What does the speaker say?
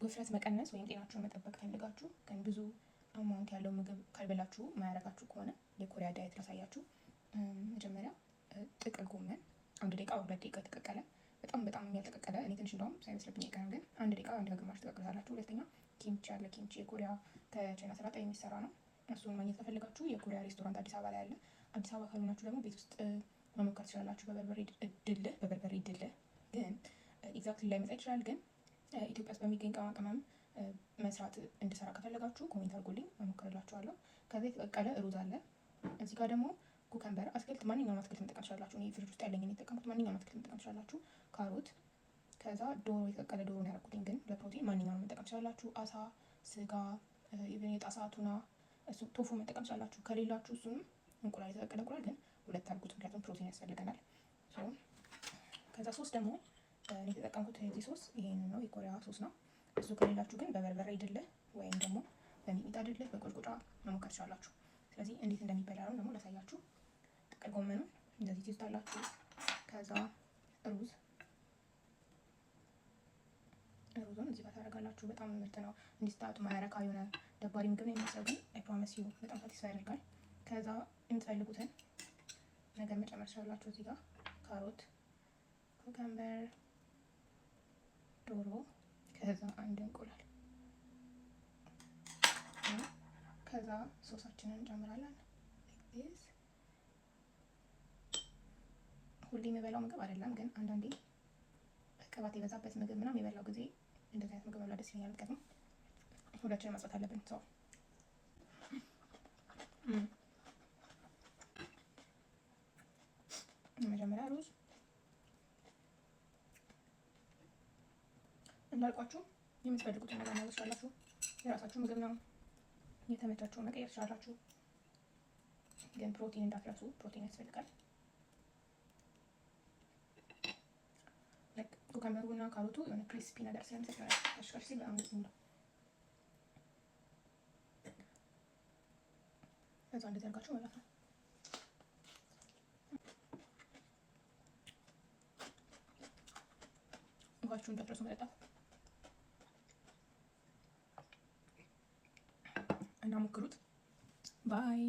ውፍረት መቀነስ ወይም ጤናችሁን መጠበቅ ፈልጋችሁ ግን ብዙ አማውንት ያለው ምግብ ካልበላችሁ ማያረጋችሁ ከሆነ የኮሪያ ዳይት ላሳያችሁ። መጀመሪያ ጥቅል ጎመን 1 ደቂቃ 2 ደቂቃ ተቀቀለ። በጣም ያልተቀቀለ እኔ ትንሽ እንደውም ሳይመስልብኝ አይቀርም፣ ግን 1 ደቂቃ 1 ከግማሽ ተቀቅላላችሁ። ሁለተኛ ኪምቺ አለ። ኪምቺ የኮሪያ ከቻይና ሰላጣ የሚሰራ ነው። እሱን ማግኘት ከፈለጋችሁ የኮሪያ ሬስቶራንት አዲስ አበባ ላይ አለ። አዲስ አበባ ካልሆናችሁ ደግሞ ቤት ውስጥ መሞከር ትችላላችሁ። በበርበሬ ድልህ ግን ኤግዛክትሊ ላይመጣ ይችላል። ግን ኢትዮጵያ ውስጥ በሚገኝ ቅመማ ቅመም መስራት እንድሰራ ከፈለጋችሁ ኮሜንት አድርጉልኝ፣ መሞከርላችኋለሁ። ከዛ የተቀቀለ ሩዝ አለ። እዚህ ጋር ደግሞ ኩከምበር፣ አትክልት፣ ማንኛውም አትክልት መጠቀም ትችላላችሁ። እኔ ፍሪጅ ውስጥ ያለኝን የተጠቀምኩት ማንኛውም አትክልት መጠቀም ትችላላችሁ። ካሮት፣ ከዛ ዶሮ፣ የተቀቀለ ዶሮ ነው ያደረኩትኝ፣ ግን ለፕሮቲን ማንኛውም መጠቀም ትችላላችሁ። አሳ፣ ስጋ፣ የጣሳ ቱና፣ እሱ ቶፉ መጠቀም ትችላላችሁ። ከሌላችሁ እሱንም እንቁላል፣ የተቀቀለ እንቁላል ግን 2 አድርጉት፣ ምክንያቱም ፕሮቲን ያስፈልገናል። ከዛ ሶስ ደግሞ እኔ የተጠቀምኩት የዚህ ሶስ ይሄን ነው፣ የኮሪያ ሶስ ነው። እሱ ከሌላችሁ ግን በበርበሬ ድልህ ወይም ደግሞ በሚጥሚጣ ድልህ በቁጭቁጫ መሞከር ትችላላችሁ። ስለዚህ እንዴት እንደሚበላ ነው ደግሞ ላሳያችሁ። ጥቅል ጎመኑን እንደዚህ ትይዙታላችሁ። ከዛ ሩዙን እዚህ ጋር ታደርጋላችሁ። በጣም ምርጥ ነው። እንዲስታጡ ማያረካ የሆነ ደባሪ ምግብ ነው የሚመስለው፣ ግን አይ ፕሮሚስ ዩ በጣም ሳቲስፋይ ያደርጋል። ከዛ የምትፈልጉትን ነገር መጨመር ትችላላችሁ። እዚህ ጋር ካሮት፣ ኩከምበር፣ ዶሮ፣ ከዛ 1 እንቁላል፣ ከዛ ሶሳችንን እንጨምራለን። ሁሌ የምበላው ምግብ አይደለም፣ ግን አንዳንዴ ቅባት የበዛበት ምግብ ምናምን የበላው ጊዜ እንደዚህ አይነት ምግብ መብላት ደስ ይለኛል። ምክንያቱም ሁላችንም ማጽዳት አለብን። ሰው መጀመሪያ ሩዝ እንዳልኳችሁ የምትፈልጉትን ነገር ማድረግ ትችላላችሁ። የራሳችሁ ምግብ ነው፣ የተመቻችሁን መቀየር ትችላላችሁ። ግን ፕሮቲን እንዳትረሱ፣ ፕሮቲን ያስፈልጋል። ኩከምበሩ እና ካሮቱ የሆነ ክሪስፒ ነገር ስለሚሰጥ ከሽከሽ ሲል በጣም ደስ የሚለው። ከዛ እንደዚህ አድርጋችሁ መብላት ነው። ውሃችሁን እንዳትረሱ መጠጣት እና ሞክሩት። ባይ